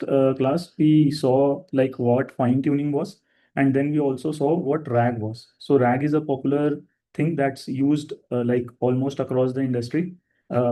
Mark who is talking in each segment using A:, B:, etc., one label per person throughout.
A: last class, we saw like what fine tuning was, and then we also saw what RAG was. So RAG is a popular thing that's used like almost across the industry.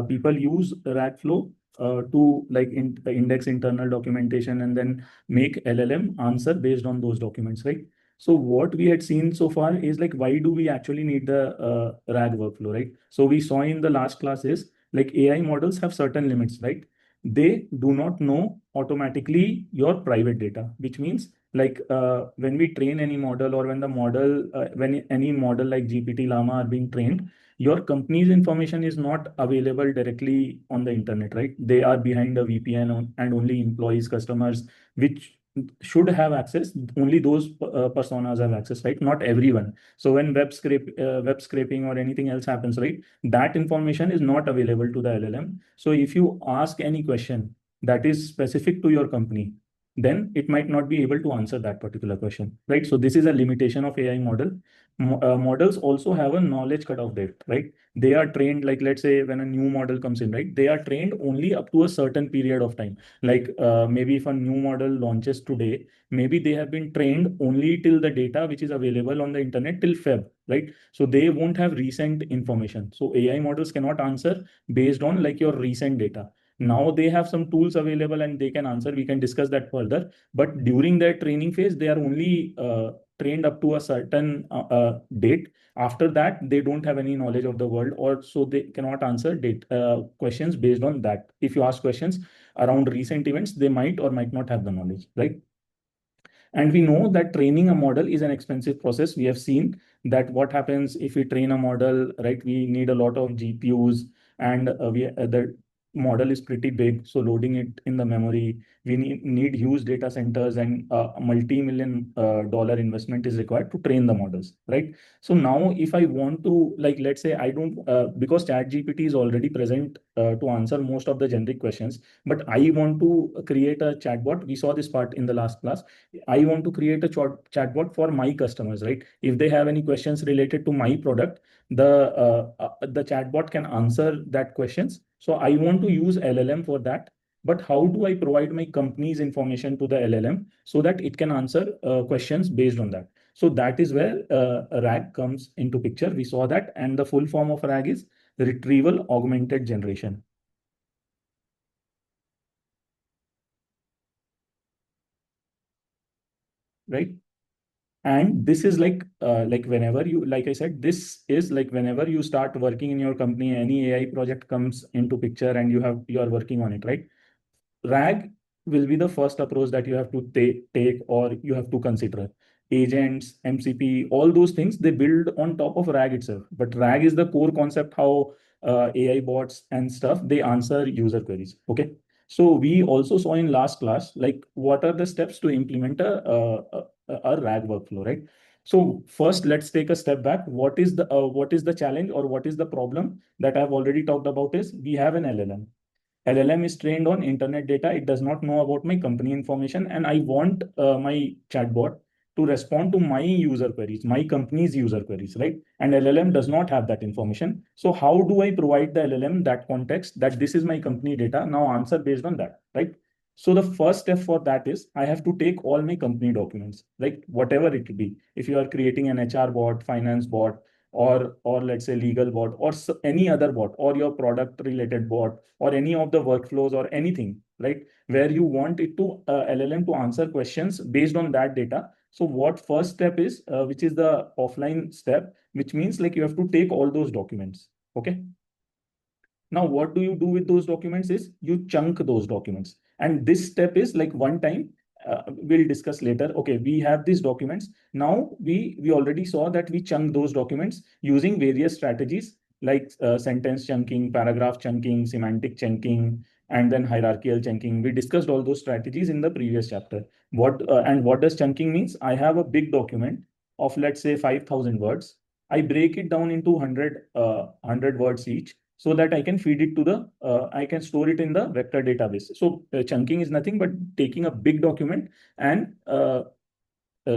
A: People use RAG flow to like index internal documentation and then make LLM answer based on those documents, right? So what we had seen so far is like, why do we actually need the RAG workflow, right? So we saw in the last class is like AI models have certain limits, right? They do not know automatically your private data, which means like when we train any model or when the model, when any model like GPT Llama are being trained, your company's information is not available directly on the internet, right? They are behind a VPN and only employees, customers, which should have access. Only those personas have access, right? Not everyone. So when web scraping or anything else happens, right, that information is not available to the LLM. So if you ask any question that is specific to your company, then it might not be able to answer that particular question, right? So this is a limitation of AI model. Models also have a knowledge cutoff date, right? They are trained, like let's say when a new model comes in, right? They are trained only up to a certain period of time. Like maybe if a new model launches today, maybe they have been trained only till the data which is available on the internet till Feb, right? So they won't have recent information. So AI models cannot answer based on like your recent data. Now they have some tools available and they can answer. We can discuss that further. But during their training phase, they are only trained up to a certain date. After that, they don't have any knowledge of the world, or so they cannot answer questions based on that. If you ask questions around recent events, they might or might not have the knowledge, right? And we know that training a model is an expensive process. We have seen that what happens if we train a model, right? We need a lot of GPUs, and the model is pretty big. So loading it in the memory, we need huge data centers, and a multi-million dollar investment is required to train the models, right? So now if I want to, like, let's say I don't, because ChatGPT is already present to answer most of the generic questions, but I want to create a chatbot. We saw this part in the last class. I want to create a chatbot for my customers, right? If they have any questions related to my product, the chatbot can answer that questions. So I want to use LLM for that. But how do I provide my company's information to the LLM so that it can answer questions based on that? So that is where RAG comes into picture. We saw that, and the full form of RAG is retrieval augmented generation. Right? And this is like whenever you, like I said, this is like whenever you start working in your company, any AI project comes into picture and you are working on it, right? RAG will be the first approach that you have to take or you have to consider. Agents, MCP, all those things, they build on top of RAG itself. But RAG is the core concept, how AI bots and stuff, they answer user queries. Okay. So we also saw in last class, like what are the steps to implement a RAG workflow, right? So first, let's take a step back. What is the challenge or what is the problem that I've already talked about is we have an LLM. LLM is trained on internet data. It does not know about my company information. And I want my chatbot to respond to my user queries, my company's user queries, right? And LLM does not have that information. So how do I provide the LLM that context that this is my company data? Now answer based on that, right? So the first step for that is I have to take all my company documents, like whatever it could be. If you are creating an HR bot, finance bot, or let's say legal bot, or any other bot, or your product related bot, or any of the workflows or anything, right? Where you want it to LLM to answer questions based on that data. So what first step is, which is the offline step, which means like you have to take all those documents. Okay. Now, what do you do with those documents is you chunk those documents. And this step is like one time, we'll discuss later. Okay, we have these documents. Now we already saw that we chunk those documents using various strategies like sentence chunking, paragraph chunking, semantic chunking, and then hierarchical chunking. We discussed all those strategies in the previous chapter. What does chunking means? I have a big document of, let's say, 5,000 words. I break it down into 100 words each, so that I can feed it to I can store it in the vector database. So chunking is nothing but taking a big document and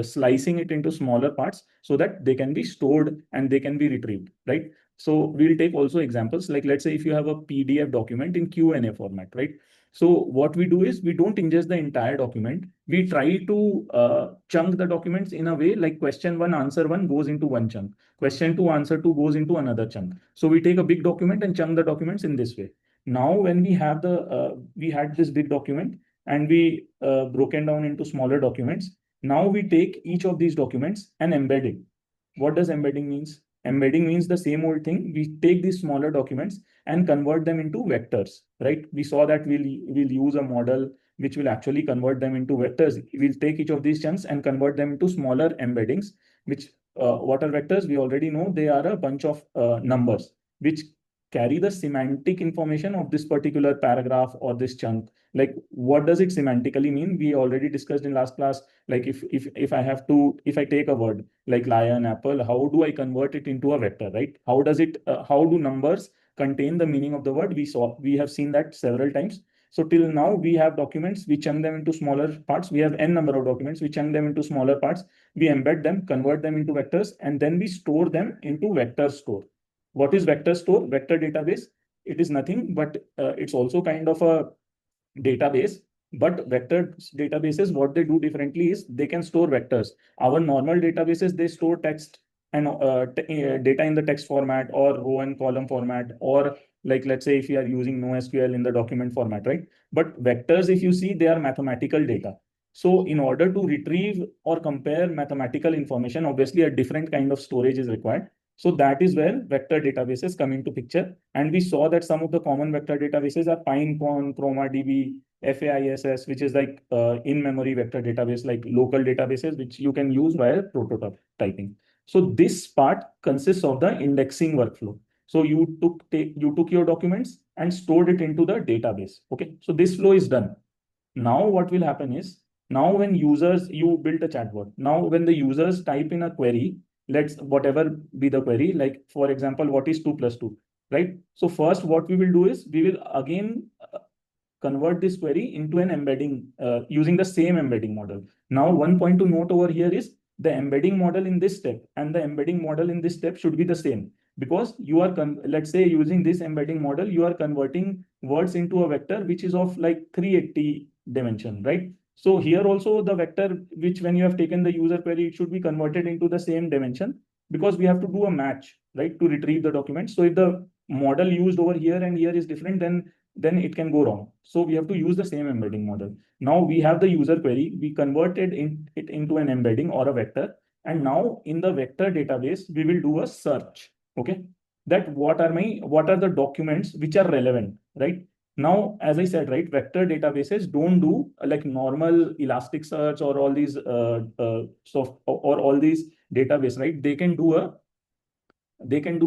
A: slicing it into smaller parts so that they can be stored and they can be retrieved, right? So we'll take also examples, like let's say if you have a PDF document in Q&A format, right? So what we do is we don't ingest the entire document. We try to chunk the documents in a way like question one, answer one goes into one chunk. Question two, answer two goes into another chunk. So we take a big document and chunk the documents in this way. Now, when we have we had this big document and we broken down into smaller documents. Now we take each of these documents and embed it. What does embedding means? Embedding means the same old thing. We take these smaller documents and convert them into vectors, right? We saw that we'll use a model which will actually convert them into vectors. We'll take each of these chunks and convert them into smaller embeddings, which what are vectors? We already know they are a bunch of numbers which carry the semantic information of this particular paragraph or this chunk. Like, what does it semantically mean? We already discussed in last class. Like, if I take a word like lion, apple, how do I convert it into a vector, right? How do numbers contain the meaning of the word? We have seen that several times. So till now, we have documents, we chunk them into smaller parts. We have n number of documents, we chunk them into smaller parts. We embed them, convert them into vectors, and then we store them into vector store. What is vector store? Vector database. It is nothing, but it's also kind of a database. But vector databases, what they do differently is they can store vectors. Our normal databases, they store text and data in the text format or row and column format, or like, let's say if you are using NoSQL in the document format, right? But vectors, if you see, they are mathematical data. So in order to retrieve or compare mathematical information, obviously a different kind of storage is required. So that is where vector databases come into picture. And we saw that some of the common vector databases are Pinecone, ChromaDB, FAISS, which is like in-memory vector database, like local databases, which you can use via prototyping. So this part consists of the indexing workflow. So you took your documents and stored it into the database. Okay, so this flow is done. Now what will happen is, now when you build a chatbot. Now when the users type in a query, let's whatever be the query, like for example, what is 2 plus 2, right? So first what we will do is we will again convert this query into an embedding using the same embedding model. Now, one point to note over here is the embedding model in this step and the embedding model in this step should be the same, because you are, let's say, using this embedding model, you are converting words into a vector which is of like 380 dimension, right? So here also the vector, which when you have taken the user query, it should be converted into the same dimension, because we have to do a match, right, to retrieve the document. So if the model used over here and here is different, then it can go wrong. So we have to use the same embedding model. Now we have the user query, we converted it into an embedding or a vector. And now in the vector database, we will do a search. Okay. That what are the documents which are relevant, right? Now, as I said, right, vector databases don't do like normal Elasticsearch or all these or all these database, right? They can do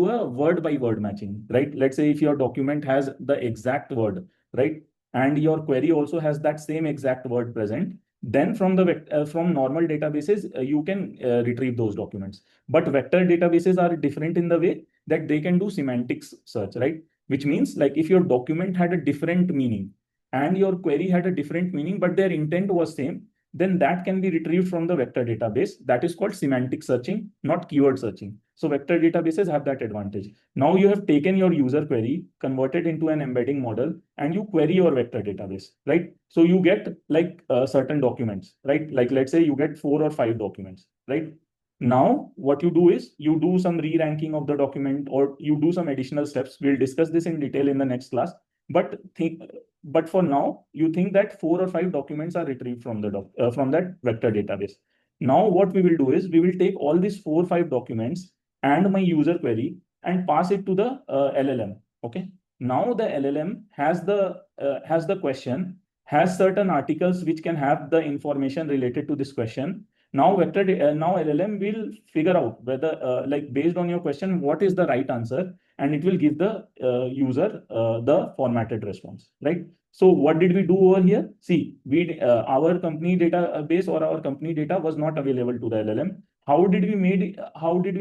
A: a word by word matching, right? Let's say if your document has the exact word, right? And your query also has that same exact word present, then from normal databases, you can retrieve those documents. But vector databases are different in the way that they can do semantics search, right? Which means like if your document had a different meaning and your query had a different meaning, but their intent was same, then that can be retrieved from the vector database. That is called semantic searching, not keyword searching. So vector databases have that advantage. Now you have taken your user query, converted into an embedding model, and you query your vector database, right? So you get like certain documents, right? Like let's say you get 4 or 5 documents, right? Now what you do is you do some re-ranking of the document or you do some additional steps. We'll discuss this in detail in the next class. But for now, you think that 4 or 5 documents are retrieved from from that vector database. Now, what we will do is we will take all these 4 or 5 documents and my user query and pass it to the LLM. Okay. Now the LLM has the question, has certain articles which can have the information related to this question. Now now LLM will figure out whether like based on your question, what is the right answer, and it will give the user the formatted response, right? So what did we do over here? See, our company database or our company data was not available to the LLM. How did we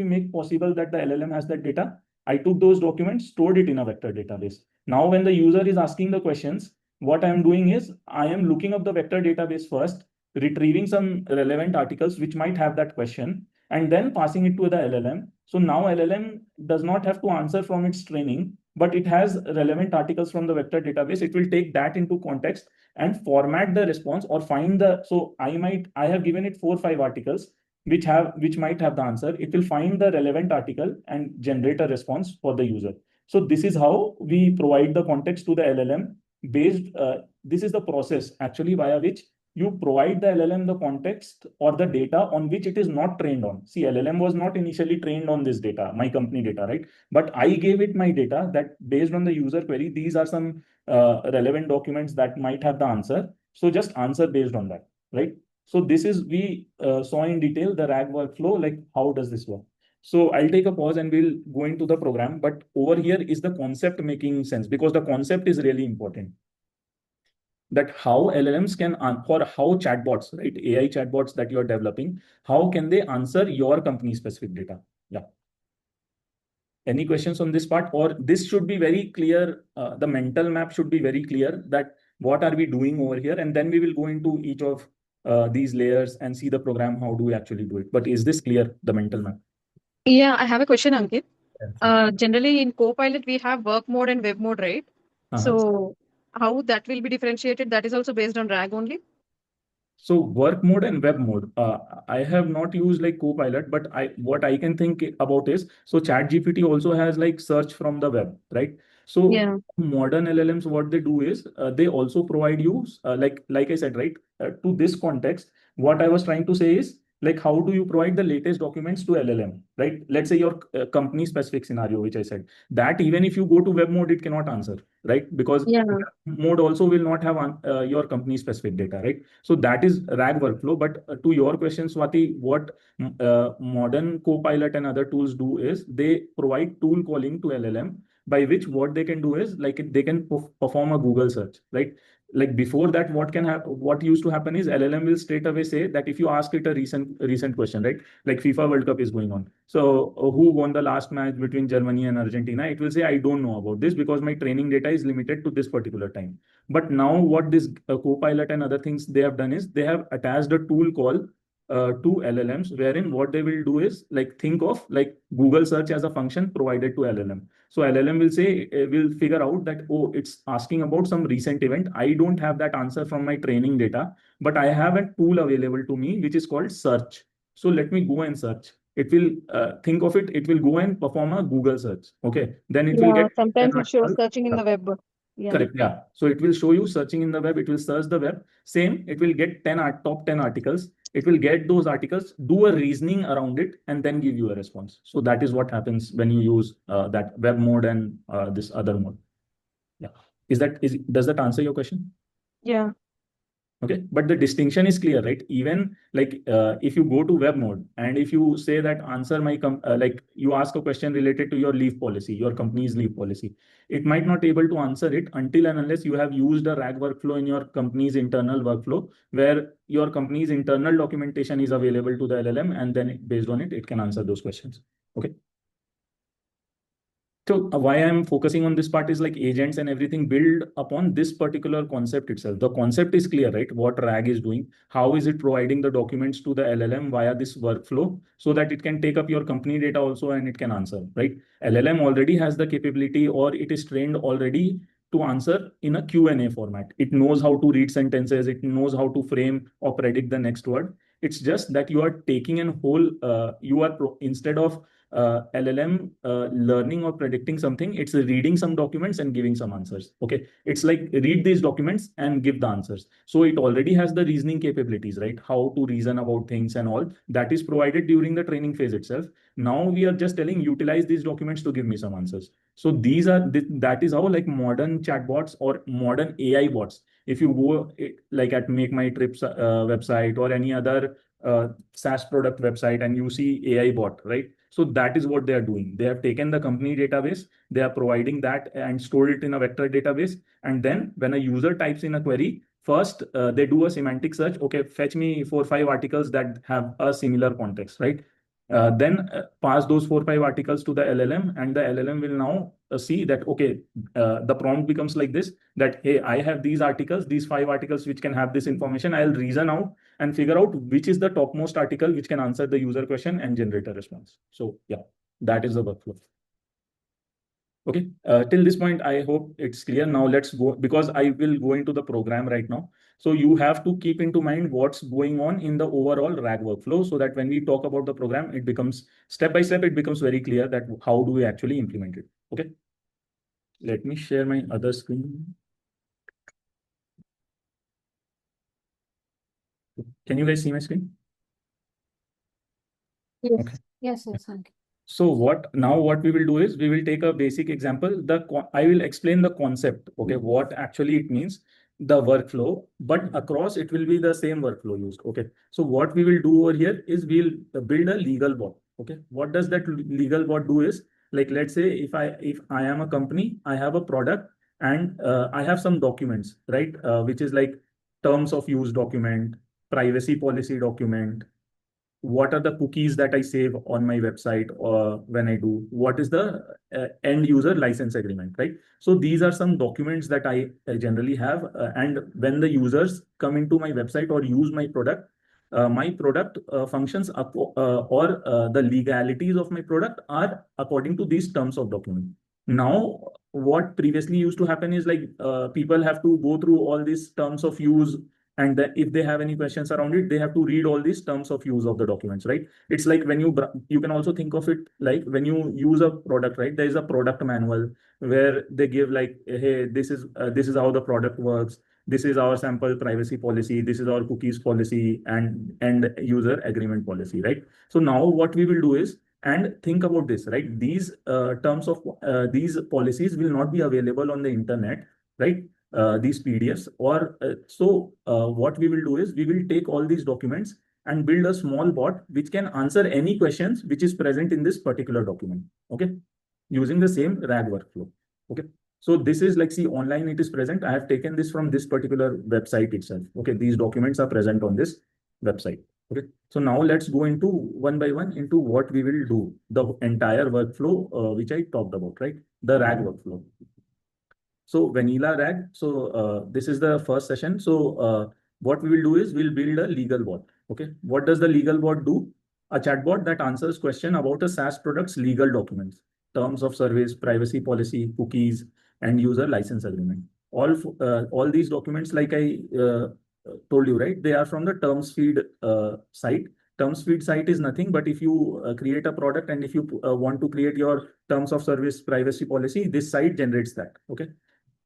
A: make possible that the LLM has that data? I took those documents, stored it in a vector database. Now, when the user is asking the questions, what I am doing is I am looking up the vector database first, retrieving some relevant articles which might have that question, and then passing it to the LLM. So now LLM does not have to answer from its training. but it has relevant articles from the vector database. It will take that into context and format the response or find the, so I have given it 4 or 5 articles which might have the answer. It will find the relevant article and generate a response for the user. So this is how we provide the context to the LLM based. This is the process actually via which you provide the LLM the context or the data on which it is not trained on. See, LLM was not initially trained on this data, my company data, right? But I gave it my data that based on the user query, these are some relevant documents that might have the answer. So just answer based on that, right? So this is, we saw in detail the RAG workflow, like how does this work? So I'll take a pause and we'll go into the program. But over here is the concept making sense, because the concept is really important. That how LLMs can, or how chatbots, right? AI chatbots that you're developing, how can they answer your company specific data? Yeah. Any questions on this part? Or this should be very clear. The mental map should be very clear that what are we doing over here? And then we will go into each of these layers and see the program, how do we actually do it. But is this clear, the mental map?
B: Yeah, I have a question, Ankit. Generally in Copilot, we have work mode and web mode, right? So how that will be differentiated? That is also based on RAG only?
A: So work mode and web mode. I have not used like Copilot, but what I can think about is, so ChatGPT also has like search from the web, right? So
B: Yeah.
A: modern LLMs, what they do is they also provide you like I said, right? To this context, what I was trying to say is, like, how do you provide the latest documents to LLM, right? Let's say your company specific scenario, which I said, that even if you go to web mode, it cannot answer, right? Because
B: Yeah.
A: mode also will not have your company specific data, right? So that is RAG workflow. But to your question, Swati, what modern Copilot and other tools do is they provide tool calling to LLM, by which what they can do is, like, they can perform a Google search, right? Like before that, what used to happen is LLM will straight away say that if you ask it a recent question, right? Like FIFA World Cup is going on. So who won the last match between Germany and Argentina? It will say, I don't know about this because my training data is limited to this particular time. But now what this Copilot and other things they have done is they have attached a tool call to LLMs, wherein what they will do is, like, think of like Google search as a function provided to LLM. So LLM will say, will figure out that, oh, it's asking about some recent event. I don't have that answer from my training data, but I have a tool available to me, which is called search. So let me go and search. It will think of it. It will go and perform a Google search. Okay. Then it will
B: Yeah,
A: get an
B: sometimes it shows
A: article.
B: searching in the web. Yeah.
A: Correct. Yeah. So it will show you searching in the web. It will search the web. Same. It will get top 10 articles. It will get those articles, do a reasoning around it, and then give you a response. So that is what happens when you use that web mode and this other mode. Yeah. Does that answer your question?
B: Yeah.
A: Okay, but the distinction is clear, right? Even like if you go to web mode and if you say that answer like you ask a question related to your leave policy, your company's leave policy, it might not able to answer it until and unless you have used a RAG workflow in your company's internal workflow, where your company's internal documentation is available to the LLM, and then based on it, it can answer those questions. Okay. So why I'm focusing on this part is, like, agents and everything build upon this particular concept itself. The concept is clear, right? What RAG is doing, how is it providing the documents to the LLM via this workflow so that it can take up your company data also and it can answer, right? LLM already has the capability, or it is trained already to answer in a Q&A format. It knows how to read sentences. It knows how to frame or predict the next word. It's just that you are taking a whole, instead of LLM learning or predicting something, it's reading some documents and giving some answers. Okay, it's like read these documents and give the answers. So it already has the reasoning capabilities, right? How to reason about things and all that is provided during the training phase itself. Now we are just telling utilize these documents to give me some answers. So that is how, like, modern chatbots or modern AI bots. If you go like at Make My Trips website or any other SaaS product website and you see AI bot, right? So that is what they are doing. They have taken the company database, they are providing that and stored it in a vector database. And then when a user types in a query, first they do a semantic search. Okay, fetch me 4 or 5 articles that have a similar context, right? Then pass those 4 or 5 articles to the LLM, and the LLM will now see that, okay, the prompt becomes like this, that, hey, I have these articles, these 5 articles which can have this information. I'll reason out and figure out which is the topmost article which can answer the user question and generate a response. So yeah, that is the workflow. Okay, till this point, I hope it's clear. Now let's go, because I will go into the program right now. So you have to keep into mind what's going on in the overall RAG workflow, so that when we talk about the program, it becomes step by step, it becomes very clear that how do we actually implement it. Okay, let me share my other screen. Can you guys see my screen?
C: Yes.
A: Okay.
C: Yes, thank you.
A: So what we will do is we will take a basic example. I will explain the concept. Okay, what actually it means, the workflow, but across it will be the same workflow used. Okay, so what we will do over here is we'll build a legal bot. Okay, what does that legal bot do is, like, let's say if I am a company, I have a product, and I have some documents, right, which is like terms of use document, privacy policy document, what are the cookies that I save on my website or when I do, what is the end user license agreement, right? So these are some documents that I generally have. And when the users come into my website or use my product functions or the legalities of my product are according to these terms of document. Now, what previously used to happen is like people have to go through all these terms of use, and if they have any questions around it, they have to read all these terms of use of the documents, right? It's like when you can also think of it like when you use a product, right? There is a product manual where they give like, hey, this is how the product works, this is our sample privacy policy, this is our cookies policy and user agreement policy, right? So now what we will do is, and think about this, right? These terms of these policies will not be available on the internet, right? These PDFs, or what we will do is we will take all these documents and build a small bot which can answer any questions which is present in this particular document. Okay, using the same RAG workflow. Okay, so this is like, see, online it is present. I have taken this from this particular website itself. Okay, these documents are present on this website. Okay, so now let's go into one by one into what we will do, the entire workflow which I talked about, right? The RAG workflow. So vanilla RAG. So this is the first session. So what we will do is we'll build a legal bot. Okay. What does the legal bot do? A chatbot that answers question about a SaaS product's legal documents, terms of service, privacy policy, cookies, and user license agreement. All these documents, like I told you, right? They are from the terms feed site. Terms feed site is nothing but if you create a product and if you want to create your terms of service privacy policy, this site generates that. Okay.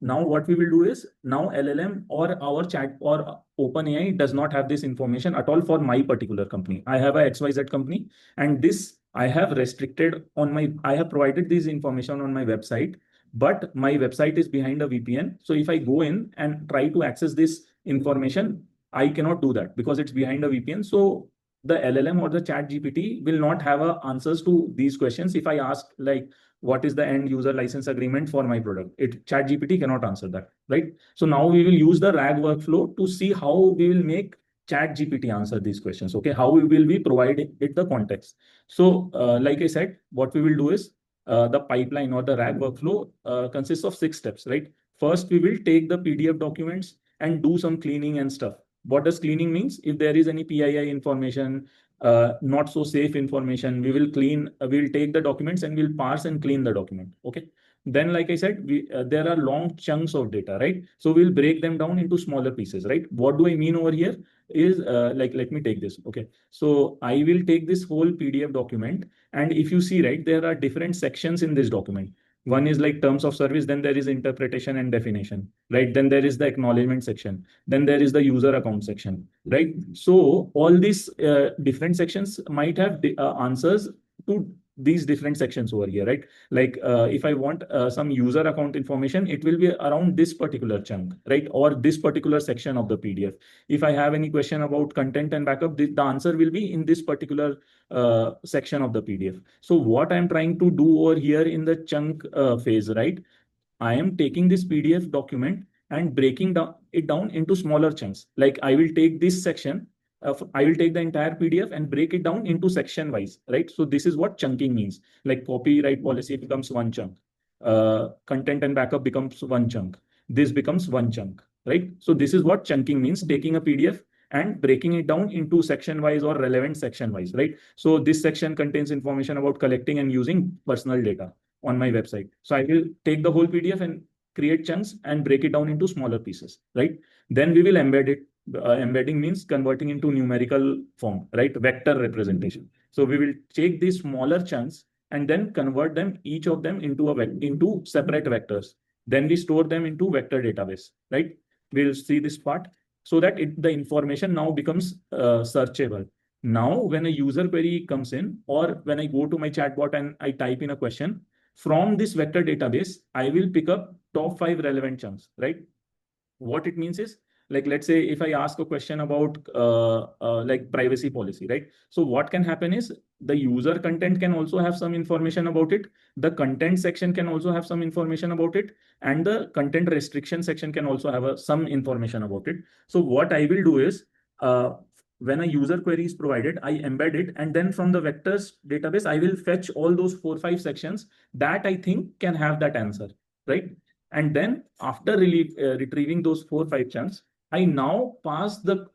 A: Now what we will do is, now LLM or our chat or OpenAI does not have this information at all for my particular company. I have a XYZ company, and this I have restricted on I have provided this information on my website, but my website is behind a VPN. So if I go in and try to access this information, I cannot do that because it's behind a VPN. So the LLM or the chat GPT will not have answers to these questions. If I ask like, what is the end user license agreement for my product, ChatGPT cannot answer that, right? So now we will use the RAG workflow to see how we will make ChatGPT answer these questions. Okay, how we will be providing it the context. So like I said, what we will do is the pipeline or the RAG workflow consists of 6 steps, right? First, we will take the PDF documents and do some cleaning and stuff. What does cleaning means? If there is any PII information, not so safe information, we will we'll take the documents and we'll parse and clean the document. Okay. Then, like I said, there are long chunks of data, right? So we'll break them down into smaller pieces, right? What do I mean over here is let me take this. Okay. So I will take this whole PDF document, and if you see, right, there are different sections in this document. One is like terms of service, then there is interpretation and definition, right? Then there is the acknowledgement section, then there is the user account section, right? So all these different sections might have answers to these different sections over here, right? Like if I want some user account information, it will be around this particular chunk, right? Or this particular section of the PDF. If I have any question about content and backup, the answer will be in this particular section of the PDF. So what I'm trying to do over here in the chunk phase, right? I am taking this PDF document and breaking it down into smaller chunks. Like I will take this section, I will take the entire PDF and break it down into section wise, right? So this is what chunking means. Like copyright policy becomes one chunk, content and backup becomes one chunk. This becomes one chunk, right? So this is what chunking means, taking a PDF and breaking it down into section wise or relevant section wise, right? So this section contains information about collecting and using personal data. on my website. So I will take the whole PDF and create chunks and break it down into smaller pieces, right? Then we will embed it. Embedding means converting into numerical form, right? Vector representation. So we will take these smaller chunks and then convert them, each of them into separate vectors. Then we store them into vector database, right? We'll see this part so that the information now becomes searchable. Now, when a user query comes in, or when I go to my chatbot and I type in a question, from this vector database, I will pick up top 5 relevant chunks, right? What it means is, like, let's say if I ask a question about like privacy policy, right? So what can happen is the user content can also have some information about it. The content section can also have some information about it. And the content restriction section can also have some information about it. So what I will do is, when a user query is provided, I embed it. And then from the vectors database, I will fetch all those 4-5 sections that I think can have that answer, right? And then after retrieving those 4-5 chunks, I now pass the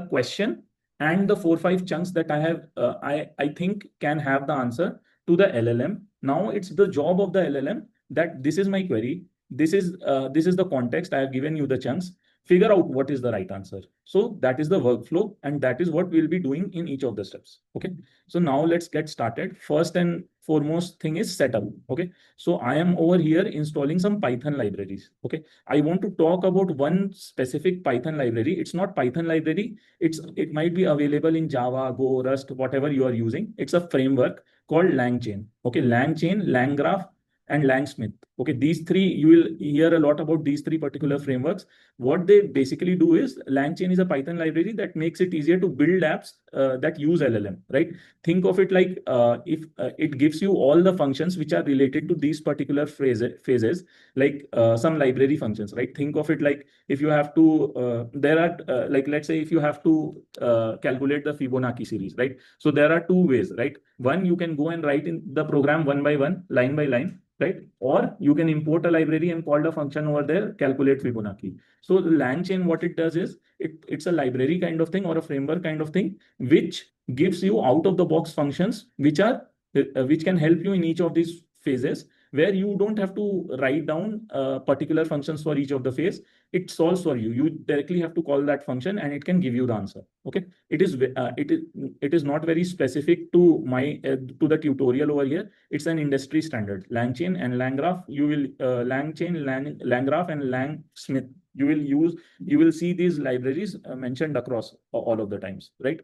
A: question and the 4-5 chunks that I have, I think can have the answer to the LLM. Now it's the job of the LLM that this is my query. This is the context. I have given you the chunks. Figure out what is the right answer. So that is the workflow, and that is what we'll be doing in each of the steps. Okay. So now let's get started. First and foremost thing is setup. Okay. So I am over here installing some Python libraries. Okay. I want to talk about one specific Python library. It's not Python library. It might be available in Java, Go, Rust, whatever you are using. It's a framework called LangChain. Okay. LangChain, LangGraph, and LangSmith. Okay, these three, you will hear a lot about these three particular frameworks. What they basically do is, LangChain is a Python library that makes it easier to build apps that use LLM, right? Think of it like if it gives you all the functions which are related to these particular phases, like some library functions, right? Think of it like if you have to, there are like, let's say if you have to calculate the Fibonacci series, right? So there are two ways, right? One, you can go and write in the program one by one, line by line, right? Or you can import a library and call the function over there, calculate Fibonacci. So the LangChain, what it does is, it's a library kind of thing or a framework kind of thing, which gives you out of the box functions, which can help you in each of these phases, where you don't have to write down particular functions for each of the phase. It solves for you. You directly have to call that function and it can give you the answer. Okay. It is not very specific to to the tutorial over here. It's an industry standard. LangChain and LangGraph, you will LangChain, LangGraph, and LangSmith. You will see these libraries mentioned across all of the times, right?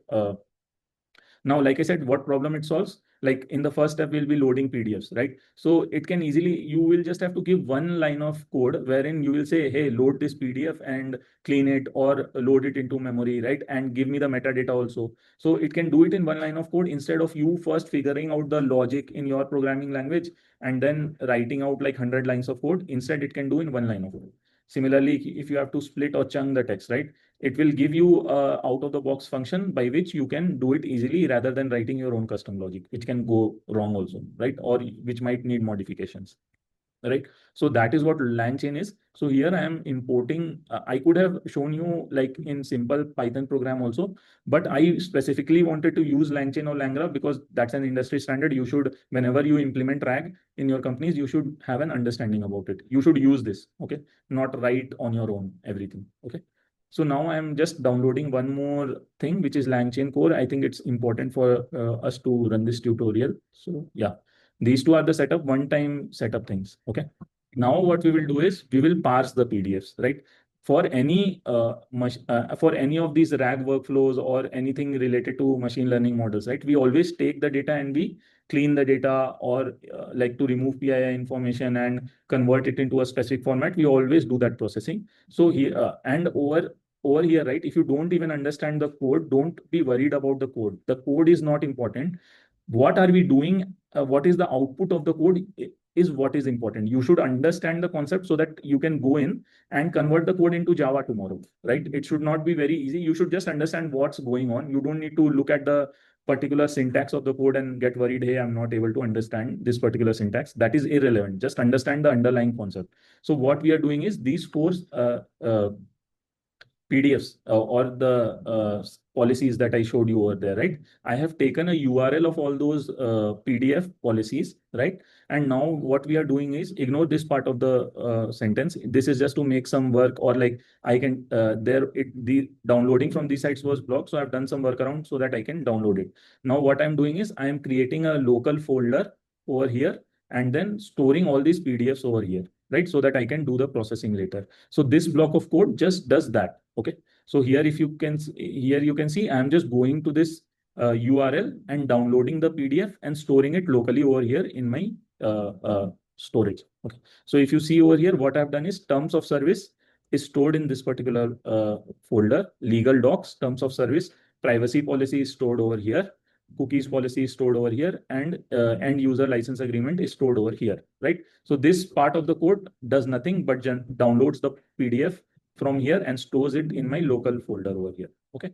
A: Now, like I said, what problem it solves? Like in the first step, we'll be loading PDFs, right? So it can easily, you will just have to give one line of code wherein you will say, hey, load this PDF and clean it, or load it into memory, right? And give me the metadata also. So it can do it in one line of code, instead of you first figuring out the logic in your programming language and then writing out like 100 lines of code. Instead, it can do in one line of code. Similarly, if you have to split or chunk the text, right? It will give you out of the box function by which you can do it easily, rather than writing your own custom logic, which can go wrong also, right? Or which might need modifications, right? So that is what LangChain is. So here I am importing, I could have shown you like in simple Python program also, but I specifically wanted to use LangChain or LangGraph because that's an industry standard. You should, whenever you implement RAG in your companies, you should have an understanding about it. You should use this, okay? Not write on your own everything, okay? So now I'm just downloading one more thing, which is LangChain core. I think it's important for us to run this tutorial. So yeah, these two are the setup, one-time setup things. Okay. Now what we will do is we will parse the PDFs, right? For any of these RAG workflows or anything related to machine learning models, right? We always take the data and we clean the data, or like to remove PII information and convert it into a specific format. We always do that processing. So here and over here, right? If you don't even understand the code, don't be worried about the code. The code is not important. What are we doing? What is the output of the code is what is important. You should understand the concept so that you can go in and convert the code into Java tomorrow, right? It should not be very easy. You should just understand what's going on. You don't need to look at the particular syntax of the code and get worried, hey, I'm not able to understand this particular syntax. That is irrelevant. Just understand the underlying concept. So what we are doing is these four PDFs or the policies that I showed you over there, right? I have taken a URL of all those PDF policies, right? And now what we are doing is ignore this part of the sentence. This is just to make some work, or like I can the downloading from these sites was blocked, so I've done some workaround so that I can download it. Now what I'm doing is I am creating a local folder over here and then storing all these PDFs over here, right? So that I can do the processing later. So this block of code just does that. Okay. So here, if you can, here you can see I'm just going to this URL and downloading the PDF and storing it locally over here in my storage. Okay. So if you see over here, what I've done is terms of service is stored in this particular folder, legal docs, terms of service, privacy policy is stored over here, cookies policy is stored over here, and end user license agreement is stored over here, right? So this part of the code does nothing but downloads the PDF from here and stores it in my local folder over here. Okay.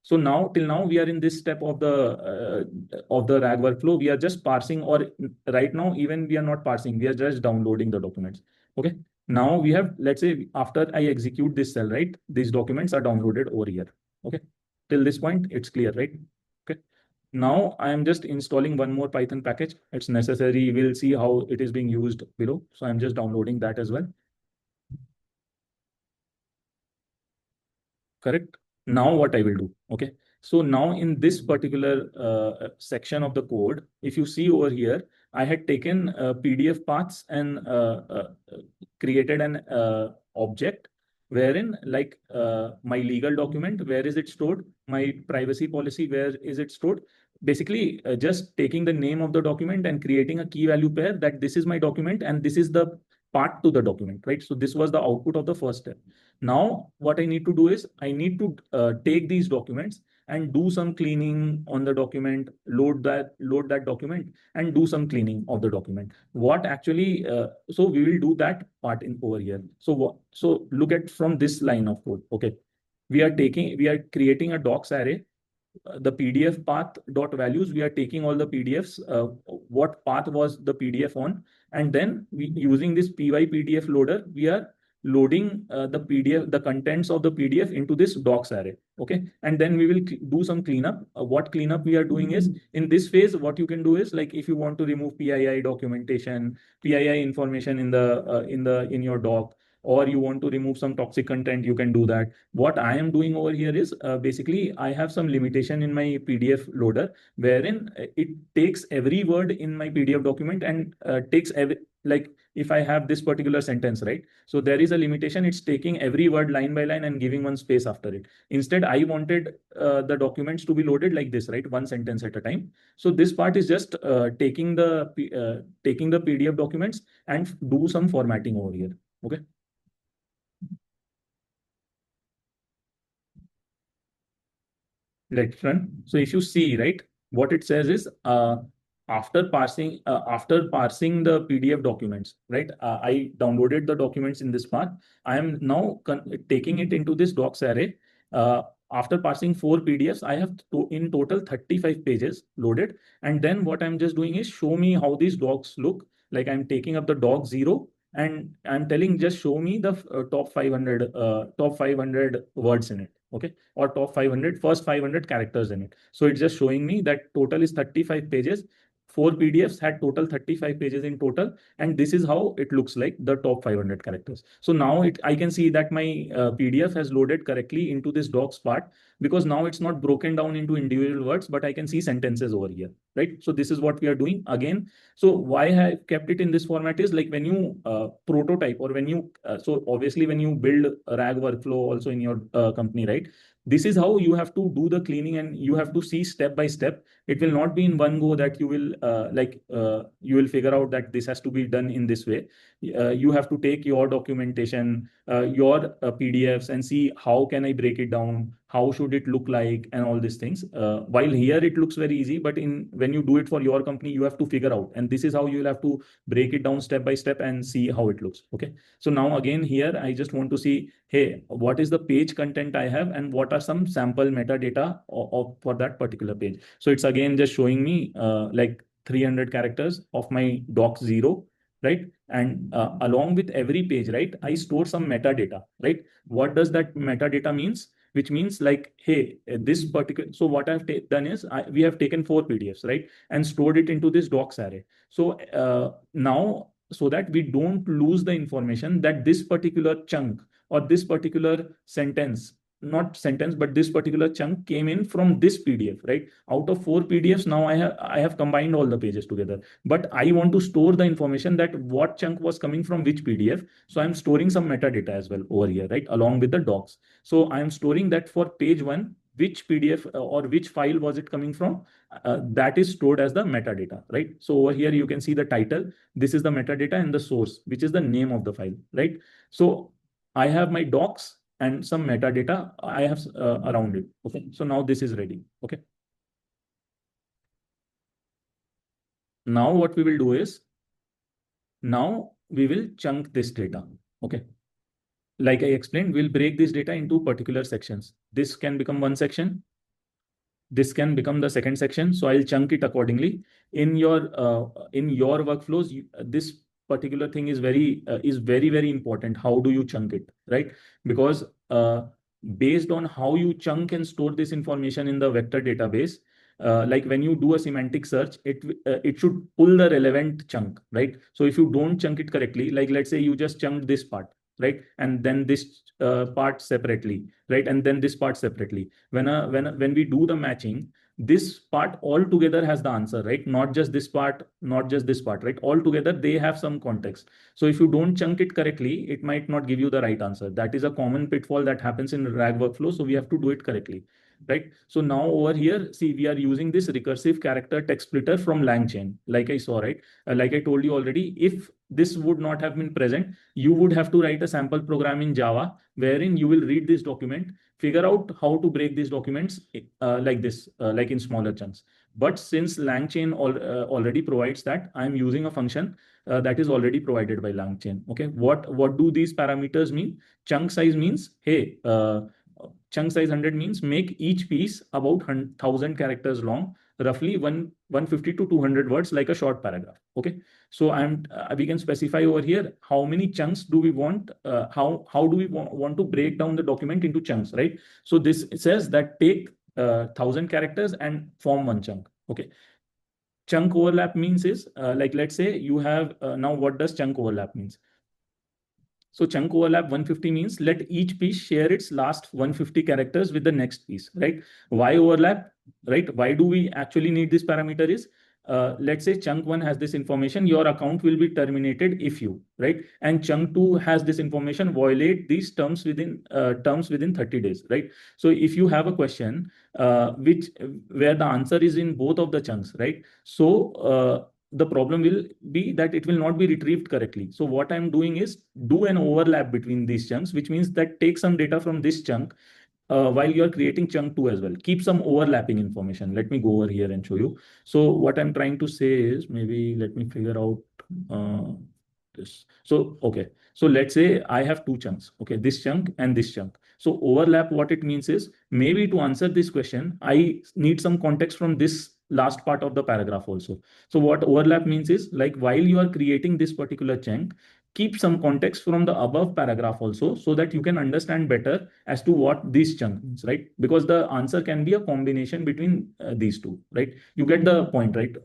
A: So now, till now, we are in this step of the RAG workflow. We are just parsing, or right now, even we are not parsing. We are just downloading the documents. Okay. Now we have, let's say, after I execute this cell, right? These documents are downloaded over here. Okay. Till this point, it's clear, right? Okay. Now I am just installing one more Python package. It's necessary. We'll see how it is being used below. So I'm just downloading that as well. Correct. Now what I will do, okay? So now in this particular section of the code, if you see over here, I had taken PDF paths and created an object wherein, like, my legal document, where is it stored? My privacy policy, where is it stored? Basically, just taking the name of the document and creating a key value pair that this is my document and this is the part to the document, right? So this was the output of the first step. Now, what I need to do is I need to take these documents and do some cleaning on the document, load that document, and do some cleaning of the document. What actually, so we will do that part in over here. So look at from this line of code. Okay, we are creating a docs array. The PDF path dot values, we are taking all the PDFs, what path was the PDF on, and then using this PyPDFLoader, we are loading the PDF, the contents of the PDF into this docs array. Okay, and then we will do some cleanup. What cleanup we are doing is, in this phase, what you can do is, like, if you want to remove PII documentation, PII information in your doc, or you want to remove some toxic content, you can do that. What I am doing over here is basically I have some limitation in my PDF loader wherein it takes every word in my PDF document and takes every, like, if I have this particular sentence, right? So there is a limitation. It's taking every word line by line and giving one space after it. Instead, I wanted the documents to be loaded like this, right? One sentence at a time. So this part is just taking the PDF documents and do some formatting over here. Okay. Let's run. So if you see, right, what it says is after parsing the PDF documents, right? I downloaded the documents in this path. I am now taking it into this docs array. After parsing 4 PDFs, I have in total 35 pages loaded. And then what I'm just doing is show me how these docs look. Like, I'm taking up the doc 0 and I'm telling just show me the top 500 words in it. Okay, or top 500 first 500 characters in it. So it's just showing me that total is 35 pages. 4 PDFs had total 35 pages in total, and this is how it looks like, the top 500 characters. So now I can see that my PDF has loaded correctly into this docs part, because now it's not broken down into individual words, but I can see sentences over here, right? So this is what we are doing again. So why I have kept it in this format is, like, when you prototype, or when you so obviously when you build a RAG workflow also in your company, right? This is how you have to do the cleaning, and you have to see step by step. It will not be in one go that you will figure out that this has to be done in this way. You have to take your documentation, your PDFs, and see how can I break it down, how should it look like, and all these things. While here it looks very easy, but when you do it for your company, you have to figure out, and this is how you will have to break it down step by step and see how it looks. Okay. So now again here, I just want to see, hey, what is the page content I have, and what are some sample metadata for that particular page. So it's again just showing me like 300 characters of my doc 0. right? And along with every page, right, I store some metadata, right? What does that metadata means? Which means like, hey, this particular, so what I've done is we have taken 4 PDFs, right, and stored it into this docs array. So now, so that we don't lose the information that this particular chunk or this particular sentence, not sentence, but this particular chunk came in from this PDF, right? Out of 4 PDFs, now I have combined all the pages together. But I want to store the information that what chunk was coming from which PDF. So I'm storing some metadata as well over here, right? Along with the docs. So I'm storing that for page 1, which PDF or which file was it coming from? That is stored as the metadata, right? So over here, you can see the title. This is the metadata and the source, which is the name of the file, right? So I have my docs and some metadata I have around it. Okay. So now this is ready. Okay. Now what we will do is, now we will chunk this data. Okay. Like I explained, we'll break this data into particular sections. This can become one section. This can become the second section. So I'll chunk it accordingly. In your workflows, this particular thing is very, very important. How do you chunk it, right? Because based on how you chunk and store this information in the vector database, like when you do a semantic search, it should pull the relevant chunk, right? So if you don't chunk it correctly, like let's say you just chunked this part, right, and then this part separately, right, and then this part separately. When we do the matching, this part all together has the answer, right? Not just this part, not just this part, right? All together they have some context. So if you don't chunk it correctly, it might not give you the right answer. That is a common pitfall that happens in RAG workflow. So we have to do it correctly, right? So now over here, see, we are using this recursive character text splitter from LangChain, like I saw, right? Like I told you already, if this would not have been present, you would have to write a sample program in Java, wherein you will read this document, figure out how to break these documents like this, like in smaller chunks. But since LangChain already provides that, I'm using a function that is already provided by LangChain. Okay, what do these parameters mean? Chunk size means, hey, chunk size 100 means make each piece about 1,000 characters long, roughly 150 to 200 words, like a short paragraph. Okay, so we can specify over here how many chunks do we want, how do we want to break down the document into chunks, right? So this says that take 1,000 characters and form one chunk. Okay, chunk overlap means is like, let's say you have now, what does chunk overlap means? So chunk overlap 150 means let each piece share its last 150 characters with the next piece, right? Why overlap, right? Why do we actually need this parameter is, let's say chunk 1 has this information, your account will be terminated if you, right? And chunk 2 has this information, violate these terms within 30 days, right? So if you have a question where the answer is in both of the chunks, right? So the problem will be that it will not be retrieved correctly. So what I'm doing is do an overlap between these chunks, which means that take some data from this chunk while you're creating chunk 2 as well. Keep some overlapping information. Let me go over here and show you. So what I'm trying to say is, maybe let me figure out this. So, okay. So let's say I have 2 chunks. Okay, this chunk and this chunk. So overlap, what it means is, maybe to answer this question, I need some context from this last part of the paragraph also. So what overlap means is, like, while you are creating this particular chunk, keep some context from the above paragraph also, so that you can understand better as to what this chunk means, right? Because the answer can be a combination between these two, right? You get the point, right?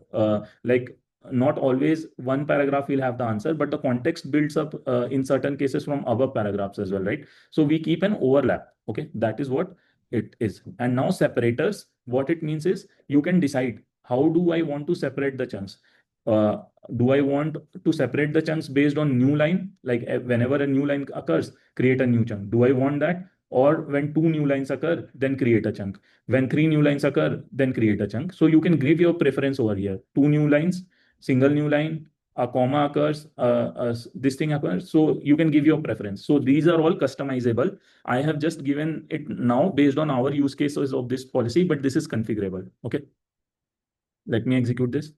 A: Like, not always one paragraph will have the answer, but the context builds up in certain cases from above paragraphs as well, right? So we keep an overlap. Okay, that is what it is. And now separators, what it means is, you can decide, how do I want to separate the chunks? Do I want to separate the chunks based on new line? Like whenever a new line occurs, create a new chunk. Do I want that? Or when 2 new lines occur, then create a chunk. When 3 new lines occur, then create a chunk. So you can give your preference over here. 2 new lines, single new line, a comma occurs, this thing occurs. So you can give your preference. So these are all customizable. I have just given it now based on our use cases of this policy, but this is configurable. Okay. Let me execute this.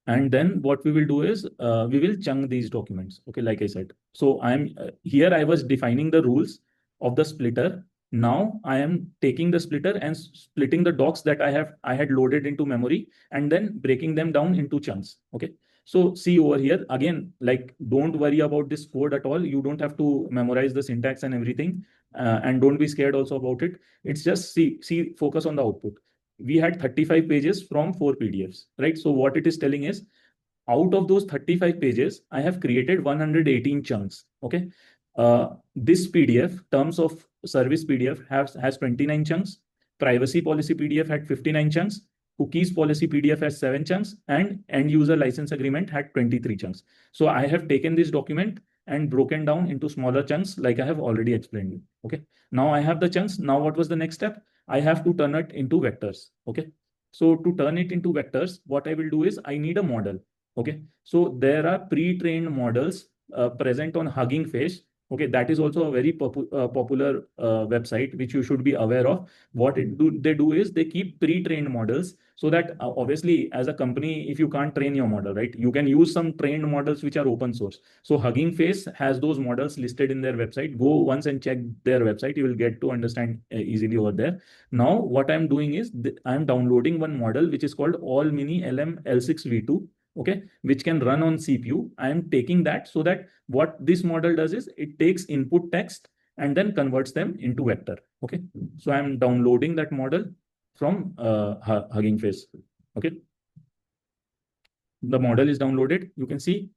A: And then what we will do is we will chunk these documents. Okay, like I said. So I'm here, I was defining the rules of the splitter. Now I am taking the splitter and splitting the docs that I had loaded into memory, and then breaking them down into chunks. Okay. So see over here again, like don't worry about this code at all. You don't have to memorize the syntax and everything, and don't be scared also about it. It's just focus on the output. We had 35 pages from 4 PDFs, right? So what it is telling is, out of those 35 pages, I have created 118 chunks. Okay. This PDF, terms of service PDF, has 29 chunks. Privacy policy PDF had 59 chunks. Cookies policy PDF has 7 chunks, and end user license agreement had 23 chunks. So I have taken this document and broken down into smaller chunks, like I have already explained you. Okay. Now I have the chunks. Now what was the next step? I have to turn it into vectors. Okay. So to turn it into vectors, what I will do is I need a model. Okay, so there are pre-trained models present on Hugging Face. Okay, that is also a very popular website which you should be aware of. What they do is they keep pre-trained models, so that obviously as a company, if you can't train your model, right, you can use some trained models which are open source. So Hugging Face has those models listed in their website. Go once and check their website. You will get to understand easily over there. Now what I'm doing is I'm downloading one model which is called All MiniLM L6V2. Okay, which can run on CPU. I am taking that, so that what this model does is it takes input text and then converts them into vector. Okay, so I'm downloading that model from Hugging Face. Okay, the model is downloaded. You can see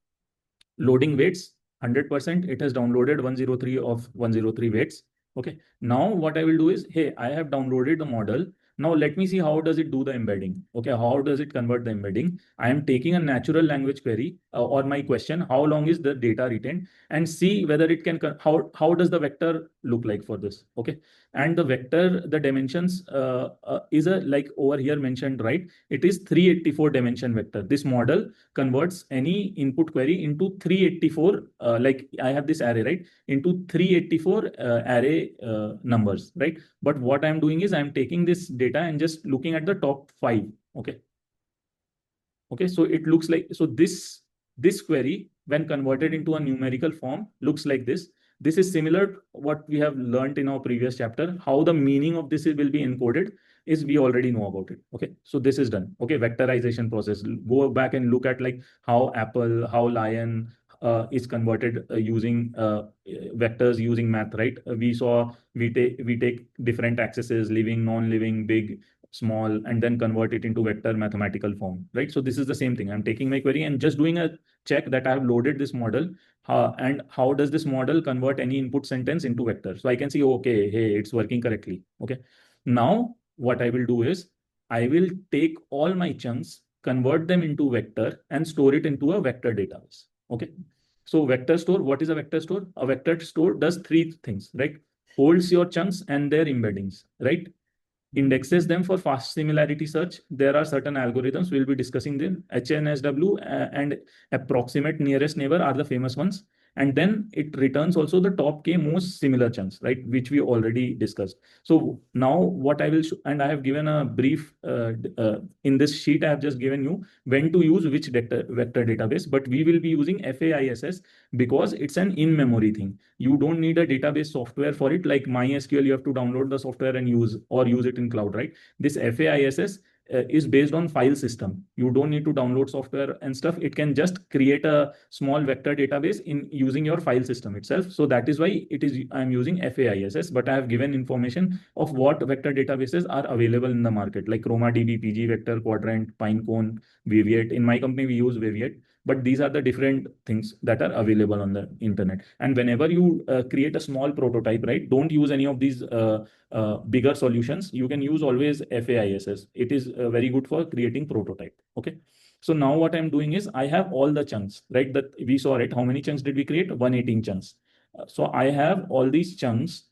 A: loading weights 100%. It has downloaded 103 of 103 weights. Okay, now what I will do is, hey, I have downloaded the model. Now let me see how does it do the embedding. Okay, how does it convert the embedding? I am taking a natural language query or my question, how long is the data retained, and see whether it can, how does the vector look like for this. Okay, and the vector, the dimensions is a, like over here mentioned, right? It is 384 dimension vector. This model converts any input query into 384, like I have this array, right, into 384 array numbers, right? But what I'm doing is I'm taking this data and just looking at the top 5. Okay. Okay, so it looks like, so this query, when converted into a numerical form, looks like this. This is similar to what we have learned in our previous chapter. How the meaning of this will be encoded is, we already know about it. Okay, so this is done. Okay, vectorization process. Go back and look at like how Apple, how Lion is converted using vectors using math, right? We take different accesses, living, non-living, big, small, and then convert it into vector mathematical form, right? So this is the same thing. I'm taking my query and just doing a check that I have loaded this model, and how does this model convert any input sentence into vector. So I can see, okay, hey, it's working correctly. Okay. Now what I will do is I will take all my chunks, convert them into vector, and store it into a vector database. Okay. So vector store, what is a vector store? A vector store does 3 things, right? Holds your chunks and their embeddings, right? Indexes them for fast similarity search. There are certain algorithms, we'll be discussing them. HNSW and approximate nearest neighbor are the famous ones. And then it returns also the top K most similar chunks, right, which we already discussed. So now what I will show, and I have given a brief in this sheet, I have just given you when to use which vector database, but we will be using FAISS because it's an in-memory thing. You don't need a database software for it, like MySQL, you have to download the software and use it in cloud, right? This FAISS is based on file system. You don't need to download software and stuff. It can just create a small vector database in using your file system itself. So that is why I'm using FAISS, but I have given information of what vector databases are available in the market, like ChromaDB, PG Vector, Quadrant, Pinecone, Viviate. In my company, we use Viviate. But these are the different things that are available on the internet. And whenever you create a small prototype, right, don't use any of these bigger solutions. You can use always FAISS. It is very good for creating prototype. Okay. So now what I'm doing is I have all the chunks, right? That we saw, right? How many chunks did we create? 118 chunks. So I have all these chunks.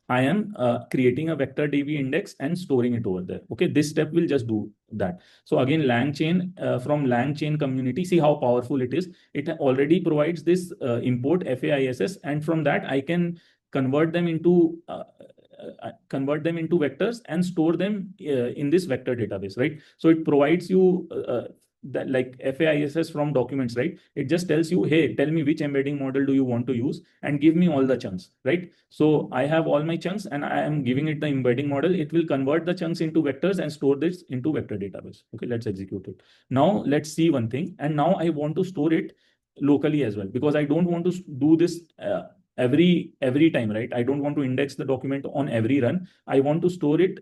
A: I am creating a vector DB index and storing it over there. Okay, this step will just do that. So again, LangChain, from LangChain community, see how powerful it is. It already provides this import FAISS, and from that I can convert them into vectors and store them in this vector database, right? So it provides you that like FAISS from documents, right? It just tells you, hey, tell me which embedding model do you want to use and give me all the chunks, right? So I have all my chunks and I am giving it the embedding model. It will convert the chunks into vectors and store this into vector database. Okay, let's execute it. Now let's see one thing. And now I want to store it locally as well, because I don't want to do this every time, right? I don't want to index the document on every run. I want to store it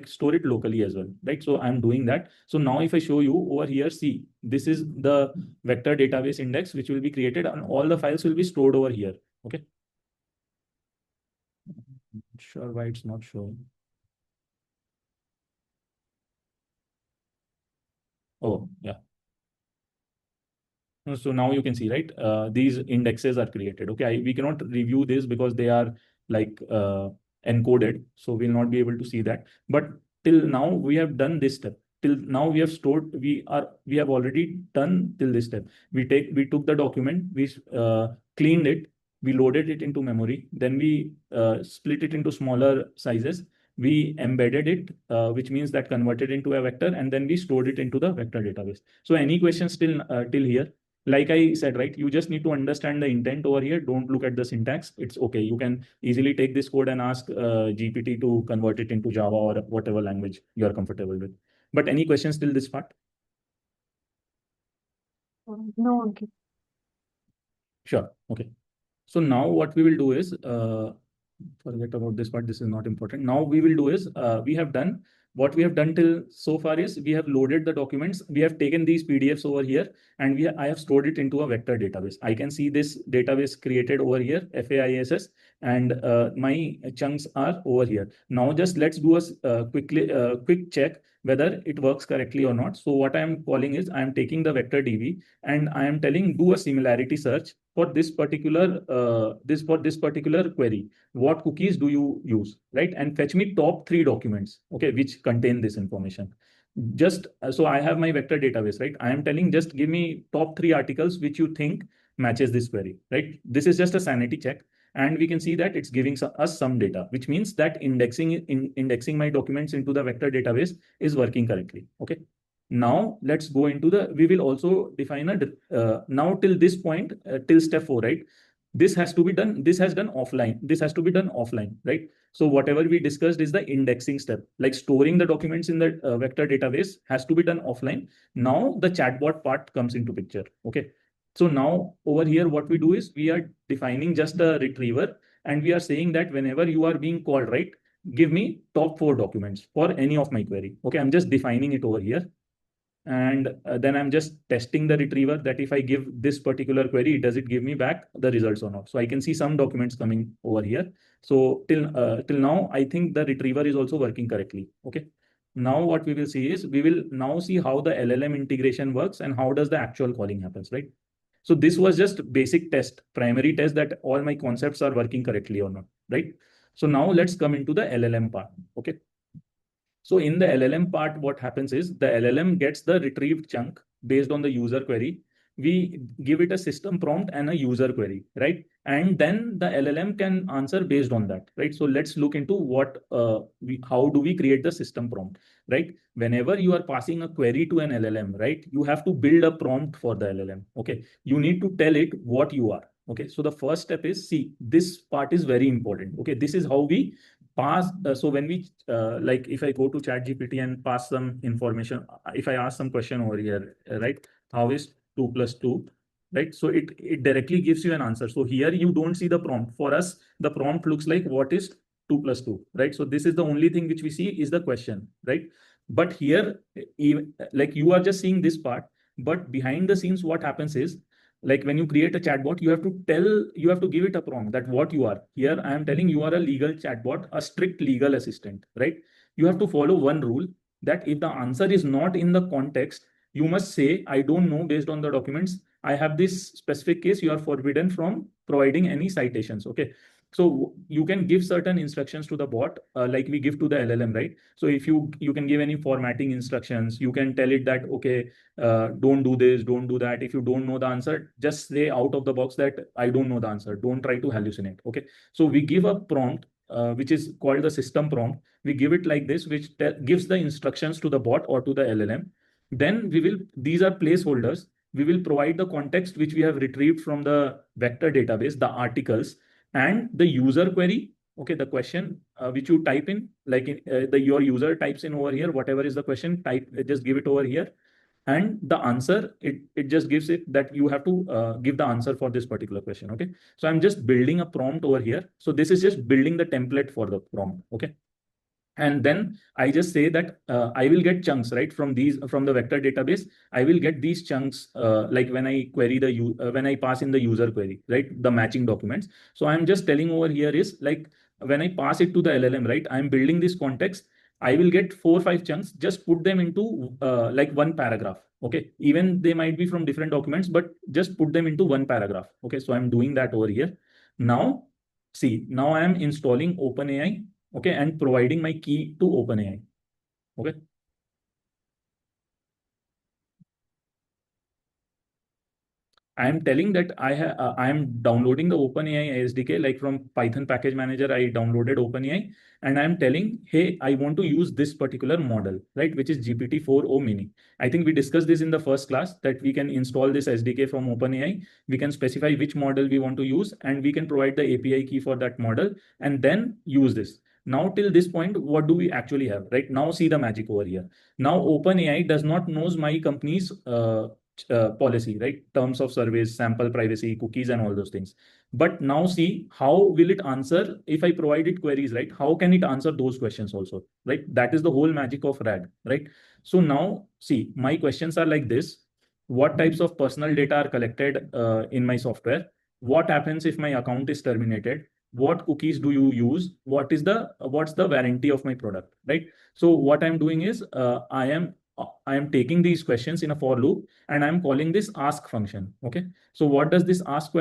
A: store it locally as well, right? So I'm doing that. So now if I show you over here, see, this is the vector database index which will be created and all the files will be stored over here. Okay. Not sure why it's not showing. Oh, yeah. So now you can see, right? These indexes are created. Okay, we cannot review this because they are like encoded, so we'll not be able to see that. But till now we have done this step. Till now we have stored. We have already done till this step. We took the document, we cleaned it, we loaded it into memory, then we split it into smaller sizes. We embedded it, which means that converted into a vector, and then we stored it into the vector database. So any questions till here? Like I said, right, you just need to understand the intent over here. Don't look at the syntax. It's okay. You can easily take this code and ask GPT to convert it into Java or whatever language you are comfortable with. But any questions till this part?
B: No, okay.
A: Sure. Okay. So now what we will do is, forget about this part. This is not important. Now we will do is, we have done what we have done till so far is we have loaded the documents. We have taken these PDFs over here and I have stored it into a vector database. I can see this database created over here, FAISS, and my chunks are over here. Now just let's do a quick check whether it works correctly or not. So what I am calling is I am taking the vector DB and I am telling do a similarity search for this particular query. What cookies do you use, right? And fetch me top 3 documents, okay, which contain this information. Just so I have my vector database, right? I am telling just give me top 3 articles which you think matches this query, right? This is just a sanity check. And we can see that it's giving us some data, which means that indexing my documents into the vector database is working correctly. Okay. Now let's go into we will also define now till this point, till step 4, right? This has to be done. This has to be done offline, right? So whatever we discussed is the indexing step, like storing the documents in the vector database has to be done offline. Now the chatbot part comes into picture. Okay. So now over here, what we do is we are defining just a retriever and we are saying that whenever you are being called, right, give me top 4 documents for any of my query. Okay. I'm just defining it over here. And then I'm just testing the retriever that if I give this particular query, does it give me back the results or not? So I can see some documents coming over here. So till now, I think the retriever is also working correctly. Okay. Now what we will see is we will now see how the LLM integration works and how does the actual calling happens, right? So this was just basic test, primary test that all my concepts are working correctly or not, right? So now let's come into the LLM part. Okay. So in the LLM part, what happens is the LLM gets the retrieved chunk based on the user query. We give it a system prompt and a user query, right? And then the LLM can answer based on that, right? So let's look into how do we create the system prompt, right? Whenever you are passing a query to an LLM, right, you have to build a prompt for the LLM. Okay, you need to tell it what you are. Okay, so the first step is, see, this part is very important. Okay, this is how we pass. So when we like if I go to ChatGPT and pass some information, if I ask some question over here, right, how is 2 plus 2, right? So it directly gives you an answer. So here you don't see the prompt. For us, the prompt looks like what is 2 plus 2, right? So this is the only thing which we see is the question, right? But here, even like you are just seeing this part, but behind the scenes, what happens is, like when you create a chatbot, you have to give it a prompt that what you are. Here I am telling you are a legal chatbot, a strict legal assistant, right? You have to follow one rule, that if the answer is not in the context, you must say, I don't know based on the documents. I have this specific case, you are forbidden from providing any citations. Okay. So you can give certain instructions to the bot, like we give to the LLM, right? So if you can give any formatting instructions, you can tell it that, okay, don't do this, don't do that. If you don't know the answer, just say out of the box that I don't know the answer. Don't try to hallucinate. Okay. So we give a prompt, which is called the system prompt. We give it like this, which gives the instructions to the bot or to the LLM. Then these are placeholders. We will provide the context which we have retrieved from the vector database, the articles, and the user query. Okay, the question which you type in, like your user types in over here, whatever is the question, just give it over here. And the answer, it just gives it that you have to give the answer for this particular question. Okay, so I'm just building a prompt over here. So this is just building the template for the prompt. Okay. And then I just say that I will get chunks, right, from the vector database. I will get these chunks like when I query when I pass in the user query, right, the matching documents. So I'm just telling over here is like when I pass it to the LLM, right, I'm building this context. I will get 4 or 5 chunks. Just put them into like one paragraph. Okay, even they might be from different documents, but just put them into one paragraph. Okay, so I'm doing that over here. Now, see, now I am installing OpenAI, okay, and providing my key to OpenAI. Okay. I am telling that I am downloading the OpenAI SDK, like from Python package manager. I downloaded OpenAI, and I am telling, hey, I want to use this particular model, right, which is GPT-4o Mini. I think we discussed this in the first class that we can install this SDK from OpenAI. We can specify which model we want to use, and we can provide the API key for that model, and then use this. Now, till this point, what do we actually have? Right now, see the magic over here. Now, OpenAI does not knows my company's policy, right? Terms of service, sample privacy, cookies, and all those things. But now see, how will it answer if I provide it queries, right? How can it answer those questions also, right? That is the whole magic of RAG, right? So now see, my questions are like this. What types of personal data are collected in my software? What happens if my account is terminated? What cookies do you use? What's the warranty of my product, right? So what I'm doing is I am taking these questions in a for loop, and I'm calling this ask function. Okay. So what does this ask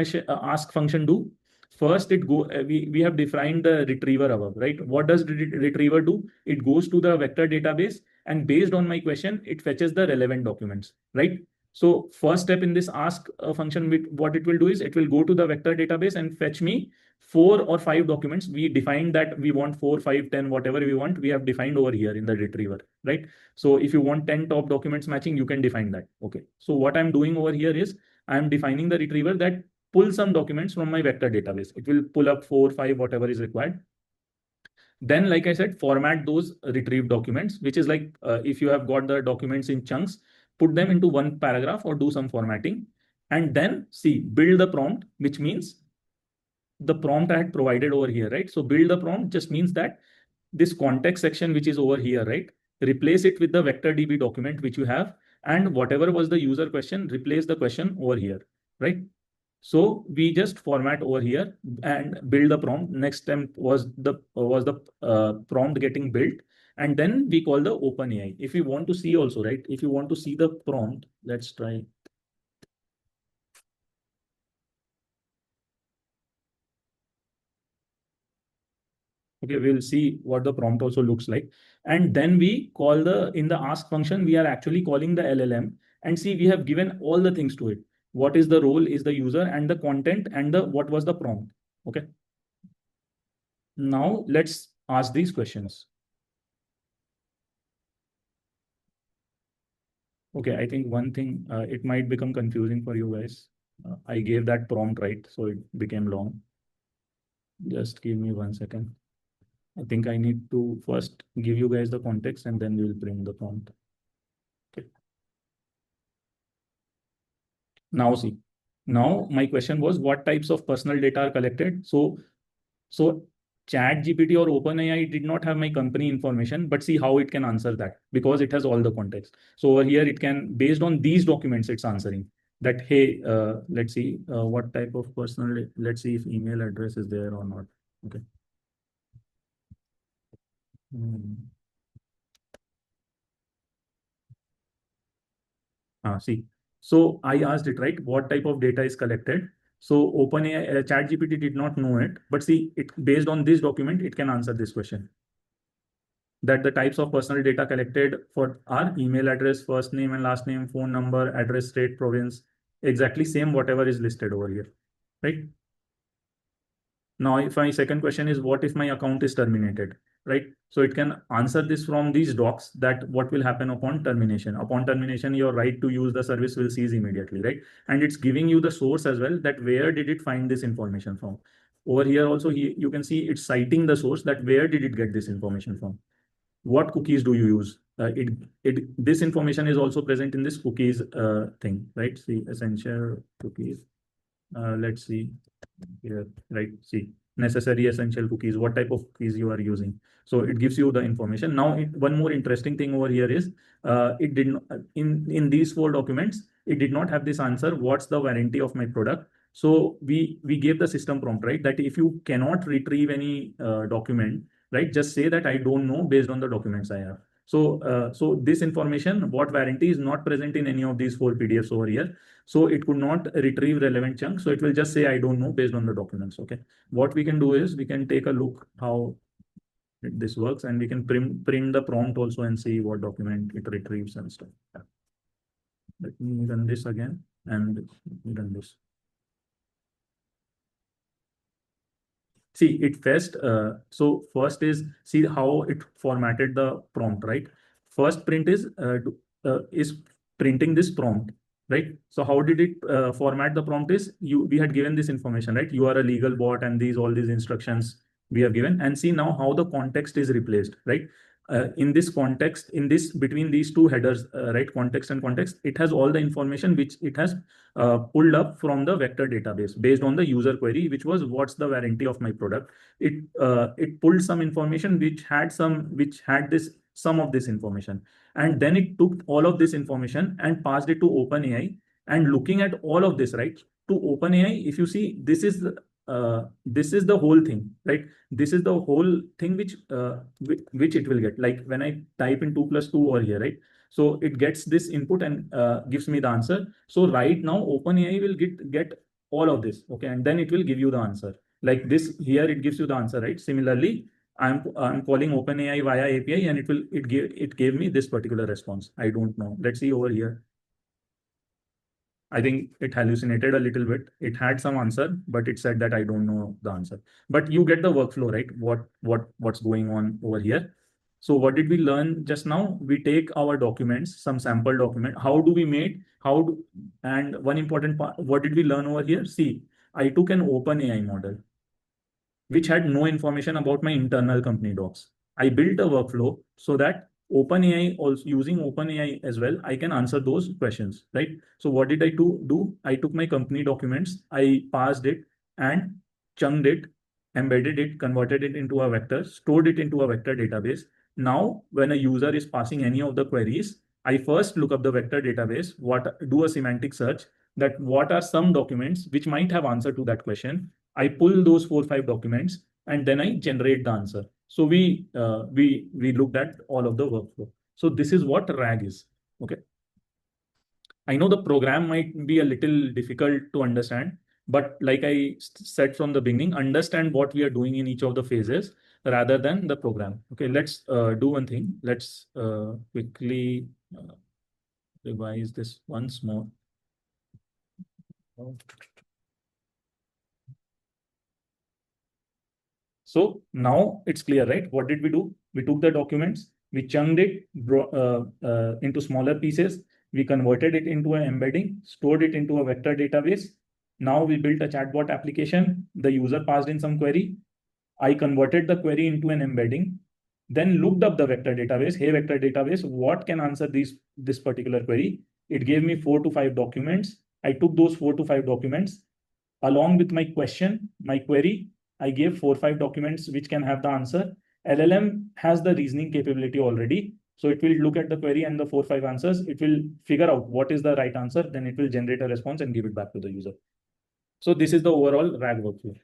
A: function do? First, we have defined the retriever above, right? What does the retriever do? It goes to the vector database, and based on my question, it fetches the relevant documents, right? So first step in this ask function, what it will do is it will go to the vector database and fetch me 4 or 5 documents. We defined that we want 4, 5, 10, whatever we want. We have defined over here in the retriever, right? So if you want 10 top documents matching, you can define that. Okay. So what I'm doing over here is I'm defining the retriever that pull some documents from my vector database. It will pull up 4, 5, whatever is required. Then, like I said, format those retrieved documents, which is like if you have got the documents in chunks, put them into one paragraph or do some formatting. And then see, build the prompt, which means the prompt I had provided over here, right? So build the prompt just means that this context section, which is over here, right? Replace it with the vector DB document which you have, and whatever was the user question, replace the question over here, right? So we just format over here and build the prompt. Next step was the prompt getting built, and then we call the OpenAI. If you want to see also, right? If you want to see the prompt, let's try. Okay, we'll see what the prompt also looks like. And then we call in the ask function, we are actually calling the LLM, and see, we have given all the things to it. What is the role is the user, and the content, and what was the prompt. Okay. Now let's ask these questions. Okay, I think one thing, it might become confusing for you guys. I gave that prompt, right? So it became long. Just give me 1 second. I think I need to first give you guys the context, and then we will bring the prompt. Okay. Now see, now my question was what types of personal data are collected? So ChatGPT or OpenAI did not have my company information, but see how it can answer that because it has all the context. So over here, it can, based on these documents, it's answering that, hey, let's see what type of personal, let's see if email address is there or not. Okay. See, so I asked it, right, what type of data is collected. So OpenAI, ChatGPT did not know it, but see, it based on this document, it can answer this question. That the types of personal data collected for our email address, first name and last name, phone number, address, state, province, exactly same whatever is listed over here, right? Now, if my second question is, what if my account is terminated? right? So it can answer this from these docs that what will happen upon termination. Upon termination, your right to use the service will cease immediately, right? And it's giving you the source as well, that where did it find this information from. Over here also, you can see it's citing the source, that where did it get this information from. What cookies do you use? This information is also present in this cookies thing, right? See, essential cookies. Let's see here, right? See, necessary essential cookies, what type of cookies you are using. So it gives you the information. Now, one more interesting thing over here is it did not, in these 4 documents, it did not have this answer, what's the warranty of my product. So we gave the system prompt, right? That if you cannot retrieve any document, right, just say that I don't know based on the documents I have. So this information, what warranty, is not present in any of these 4 PDFs over here. So it could not retrieve relevant chunks. So it will just say, I don't know based on the documents. Okay. What we can do is we can take a look how this works, and we can print the prompt also and see what document it retrieves and stuff. Let me run this again and run this. See, it first, so first is, see how it formatted the prompt, right? First print is printing this prompt, right? So how did it format the prompt is, we had given this information, right? You are a legal bot, and all these instructions we have given, and see now how the context is replaced, right? In this context, between these 2 headers, right, context and context, it has all the information which it has pulled up from the vector database based on the user query, which was, what's the warranty of my product. It pulled some information which had some of this information, and then it took all of this information and passed it to OpenAI. And looking at all of this, right, to OpenAI, if you see, this is the whole thing, right? This is the whole thing which it will get. Like when I type in 2 + 2 over here, right? So it gets this input and gives me the answer. So right now, OpenAI will get all of this, okay, and then it will give you the answer. Like this here, it gives you the answer, right? Similarly, I'm calling OpenAI via API, and it gave me this particular response. I don't know. Let's see over here. I think it hallucinated a little bit. It had some answer, but it said that I don't know the answer. But you get the workflow, right? What's going on over here. So what did we learn just now? We take our documents, some sample document. How do we make? And one important part, what did we learn over here? See, I took an OpenAI model, which had no information about my internal company docs. I built a workflow so that OpenAI, also using OpenAI as well, I can answer those questions, right? So what did I do? I took my company documents, I parsed it and chunked it, embedded it, converted it into a vector, stored it into a vector database. Now, when a user is passing any of the queries, I first look up the vector database, do a semantic search, that what are some documents which might have answer to that question. I pull those 4 or 5 documents, and then I generate the answer. So we looked at all of the workflow. So this is what RAG is. Okay. I know the program might be a little difficult to understand, but like I said from the beginning, understand what we are doing in each of the phases rather than the program. Okay, let's do one thing. Let's quickly revise this once more. So now it's clear, right? What did we do? We took the documents, we chunked it into smaller pieces, we converted it into an embedding, stored it into a vector database. Now we built a chatbot application. The user passed in some query. I converted the query into an embedding, then looked up the vector database. Hey, vector database, what can answer this particular query? It gave me 4 to 5 documents. I took those 4 to 5 documents along with my question, my query. I gave 4 or 5 documents which can have the answer. LLM has the reasoning capability already. So it will look at the query and the 4 or 5 answers. It will figure out what is the right answer. Then it will generate a response and give it back to the user. So this is the overall RAG workflow.